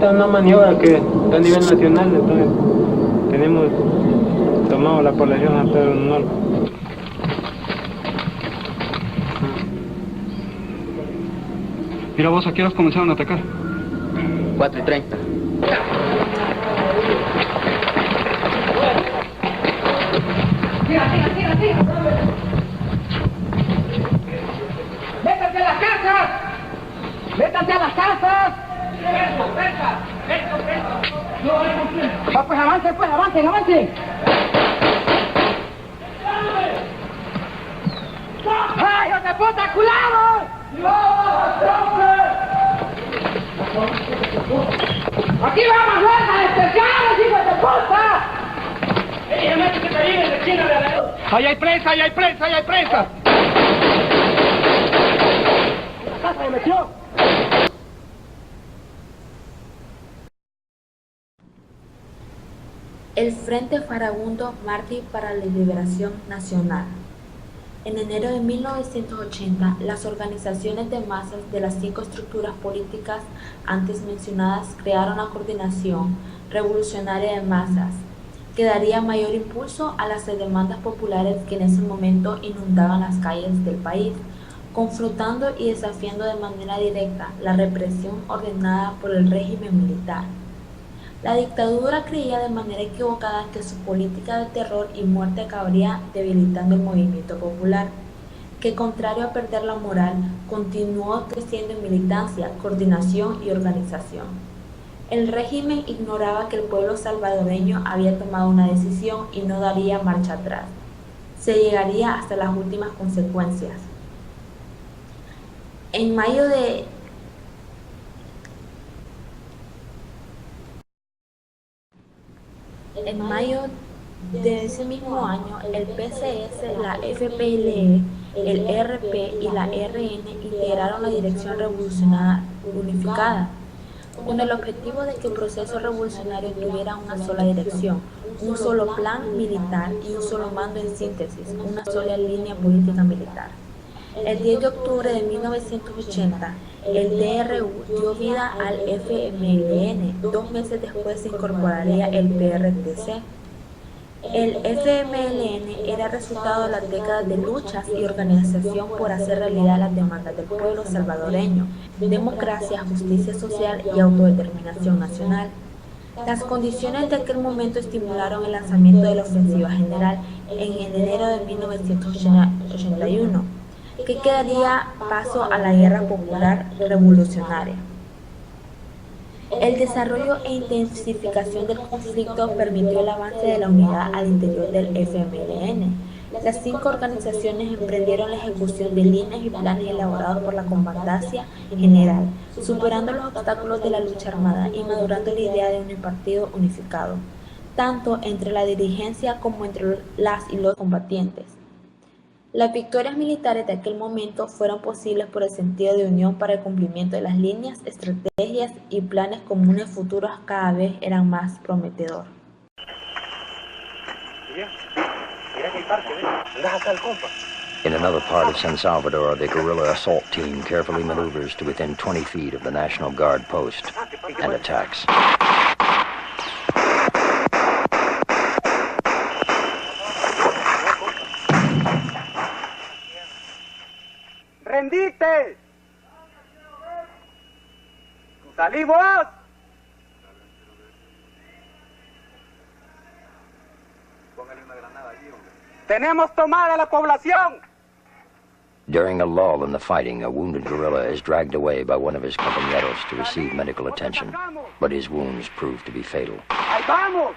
Esta es una maniobra que está a nivel nacional, entonces tenemos tomado la población a todo el norte. Mira vos, ¿a qué horas comenzaron a atacar? 4:30. ¡Tira! ¡Métanse a las casas! ¡Métanse a las casas! Va, pues avancen. ¡Ay, hijos de puta, cuidado! ¡Aquí vamos, fuerzas especiales, hijos de puta! ¡Ahí hay presa! ¡La casa se metió! El Frente Farabundo Mártir para la Liberación Nacional. En enero de 1980, las organizaciones de masas de las 5 estructuras políticas antes mencionadas crearon la Coordinación Revolucionaria de Masas, que daría mayor impulso a las demandas populares que en ese momento inundaban las calles del país, confrontando y desafiando de manera directa la represión ordenada por el régimen militar. La dictadura creía de manera equivocada que su política de terror y muerte acabaría debilitando el movimiento popular, que contrario a perder la moral, continuó creciendo en militancia, coordinación y organización. El régimen ignoraba que el pueblo salvadoreño había tomado una decisión y no daría marcha atrás. Se llegaría hasta las últimas consecuencias. En mayo de ese mismo año, el PCS, la FPLE, el RP y la RN integraron la Dirección Revolucionaria Unificada, con el objetivo de que el proceso revolucionario tuviera una sola dirección, un solo plan militar y un solo mando, en síntesis, una sola línea política militar. El 10 de octubre de 1980, el DRU dio vida al FMLN. 2 meses después se incorporaría el PRTC. El FMLN era resultado de las décadas de luchas y organización por hacer realidad las demandas del pueblo salvadoreño: democracia, justicia social y autodeterminación nacional. Las condiciones de aquel momento estimularon el lanzamiento de la ofensiva general en enero de 1981, que quedaría paso a la guerra popular revolucionaria. El desarrollo e intensificación del conflicto permitió el avance de la unidad al interior del FMLN. Las 5 organizaciones emprendieron la ejecución de líneas y planes elaborados por la Comandancia General, superando los obstáculos de la lucha armada y madurando la idea de un partido unificado, tanto entre la dirigencia como entre las y los combatientes. Las victorias militares de aquel momento fueron posibles por el sentido de unión para el cumplimiento de las líneas, estrategias y planes comunes futuros cada vez eran más prometedor. In another part of San Salvador, the guerrilla assault team carefully maneuvers to within 20 feet of the National Guard post and attacks. ¡Rendite! ¡Salí vos! ¡Tenemos tomada la población! During a lull in the fighting, a wounded guerrilla is dragged away by one of his compañeros to receive medical attention, but his wounds prove to be fatal. ¡Ahí vamos!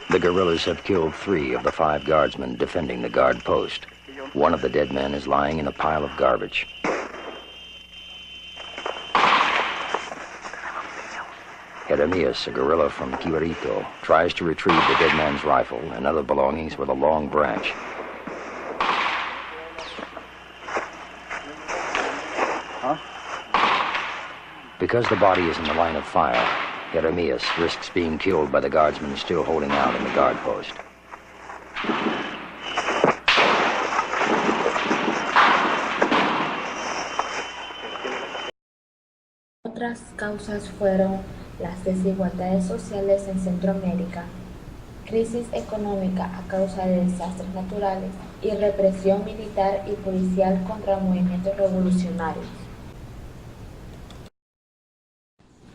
The guerrillas have killed 3 of the 5 guardsmen defending the guard post. One of the dead men is lying in a pile of garbage. Jeremias, a guerrilla from Quibarito, tries to retrieve the dead man's rifle and other belongings with a long branch. Because the body is in the line of fire, Jeremias risks being killed by the guardsmen still holding out in the guard post. Otras causas fueron las desigualdades sociales en Centroamérica, crisis económica a causa de desastres naturales y represión militar y policial contra movimientos revolucionarios.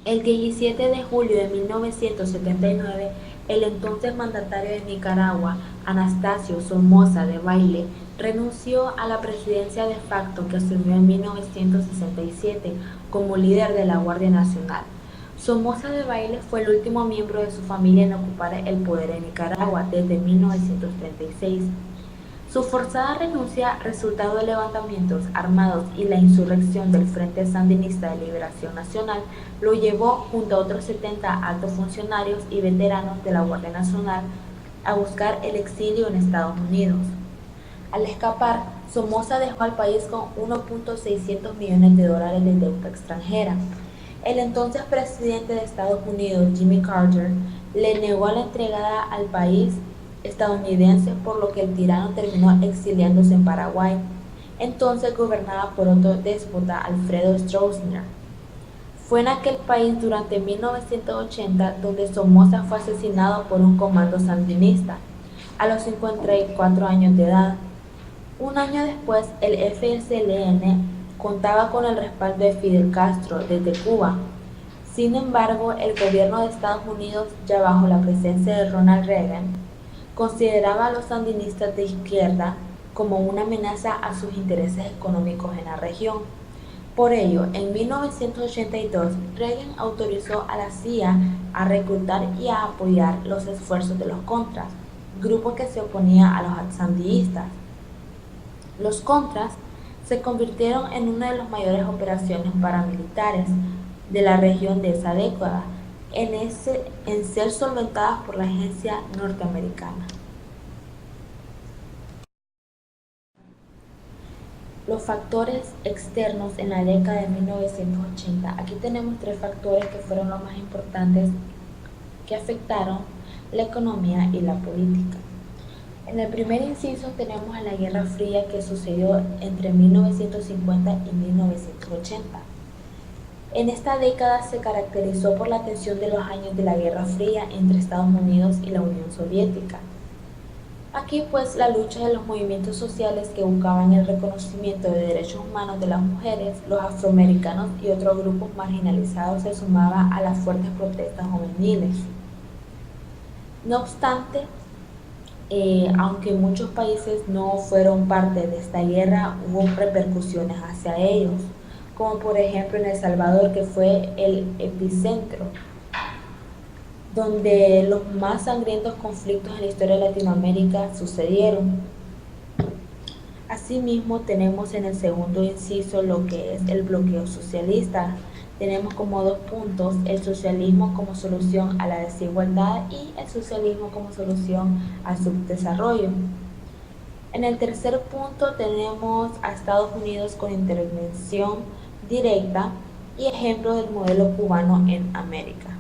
El 17 de julio de 1979, el entonces mandatario de Nicaragua, Anastasio Somoza Debayle, renunció a la presidencia de facto que asumió en 1967 como líder de la Guardia Nacional. Somoza Debayle fue el último miembro de su familia en ocupar el poder en Nicaragua desde 1936. Su forzada renuncia, resultado de levantamientos armados y la insurrección del Frente Sandinista de Liberación Nacional, lo llevó junto a otros 70 altos funcionarios y veteranos de la Guardia Nacional a buscar el exilio en Estados Unidos. Al escapar, Somoza dejó al país con 1.600 millones de dólares de deuda extranjera. El entonces presidente de Estados Unidos, Jimmy Carter, le negó la entregada al país estadounidense, por lo que el tirano terminó exiliándose en Paraguay, entonces gobernada por otro déspota, Alfredo Stroessner. Fue en aquel país durante 1980 donde Somoza fue asesinado por un comando sandinista, a los 54 años de edad. Un año después, el FSLN contaba con el respaldo de Fidel Castro desde Cuba. Sin embargo, el gobierno de Estados Unidos, ya bajo la presencia de Ronald Reagan, consideraba a los sandinistas de izquierda como una amenaza a sus intereses económicos en la región. Por ello, en 1982, Reagan autorizó a la CIA a reclutar y a apoyar los esfuerzos de los Contras, grupo que se oponía a los sandinistas. Los Contras se convirtieron en una de las mayores operaciones paramilitares de la región de esa década, en ser solventadas por la agencia norteamericana. Los factores externos en la década de 1980. Aquí tenemos tres factores que fueron los más importantes que afectaron la economía y la política. En el primer inciso tenemos a la Guerra Fría, que sucedió entre 1950 y 1980. En esta década se caracterizó por la tensión de los años de la Guerra Fría entre Estados Unidos y la Unión Soviética. Aquí pues la lucha de los movimientos sociales que buscaban el reconocimiento de derechos humanos de las mujeres, los afroamericanos y otros grupos marginalizados se sumaba a las fuertes protestas juveniles. No obstante, aunque muchos países no fueron parte de esta guerra, hubo repercusiones hacia ellos, como por ejemplo en El Salvador, que fue el epicentro, donde los más sangrientos conflictos en la historia de Latinoamérica sucedieron. Asimismo, tenemos en el segundo inciso lo que es el bloqueo socialista. Tenemos como dos puntos: el socialismo como solución a la desigualdad y el socialismo como solución al subdesarrollo. En el tercer punto tenemos a Estados Unidos con intervención directa y ejemplo del modelo cubano en América.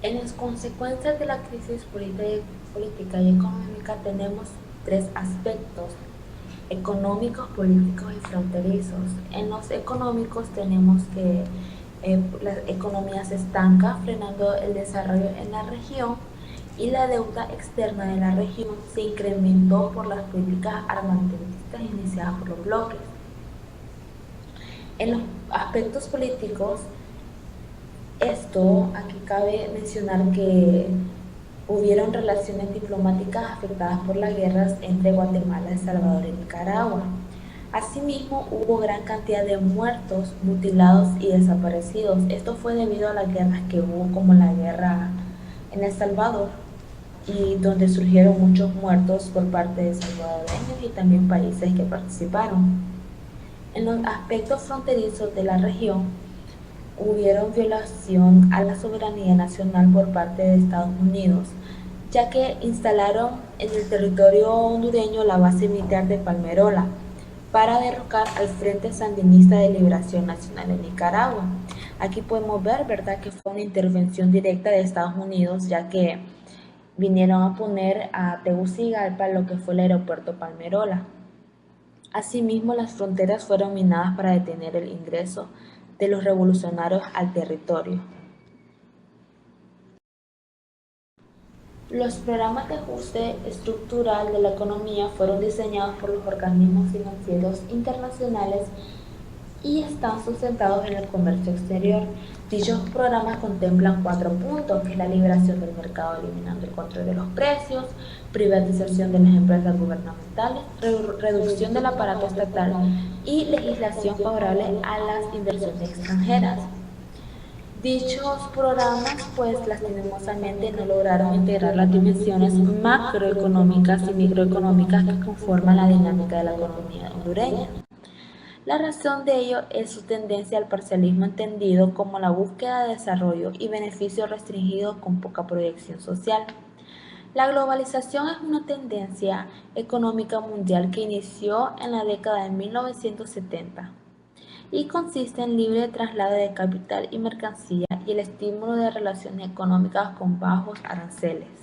En las consecuencias de la crisis política y económica tenemos tres aspectos: económicos, políticos y fronterizos. En los económicos tenemos que la economía se estanca, frenando el desarrollo en la región, y la deuda externa de la región se incrementó por las políticas armamentistas iniciadas por los bloques. En los aspectos políticos, aquí cabe mencionar que hubieron relaciones diplomáticas afectadas por las guerras entre Guatemala, El Salvador y Nicaragua. Asimismo, hubo gran cantidad de muertos, mutilados y desaparecidos. Esto fue debido a las guerras que hubo, como la guerra en El Salvador, y donde surgieron muchos muertos por parte de salvadoreños y también países que participaron. En los aspectos fronterizos de la región, hubieron violación a la soberanía nacional por parte de Estados Unidos, ya que instalaron en el territorio hondureño la base militar de Palmerola para derrocar al Frente Sandinista de Liberación Nacional en Nicaragua. Aquí podemos ver, ¿verdad?, que fue una intervención directa de Estados Unidos, ya que vinieron a poner a Tegucigalpa lo que fue el aeropuerto Palmerola. Asimismo, las fronteras fueron minadas para detener el ingreso de los revolucionarios al territorio. Los programas de ajuste estructural de la economía fueron diseñados por los organismos financieros internacionales y están sustentados en el comercio exterior. Dichos programas contemplan 4 puntos, que es la liberación del mercado eliminando el control de los precios, privatización de las empresas gubernamentales, reducción del aparato estatal y legislación favorable a las inversiones extranjeras. Dichos programas, pues lastimosamente no lograron integrar las dimensiones macroeconómicas y microeconómicas que conforman la dinámica de la economía hondureña. La razón de ello es su tendencia al parcialismo, entendido como la búsqueda de desarrollo y beneficios restringidos con poca proyección social. La globalización es una tendencia económica mundial que inició en la década de 1970 y consiste en libre traslado de capital y mercancía y el estímulo de relaciones económicas con bajos aranceles.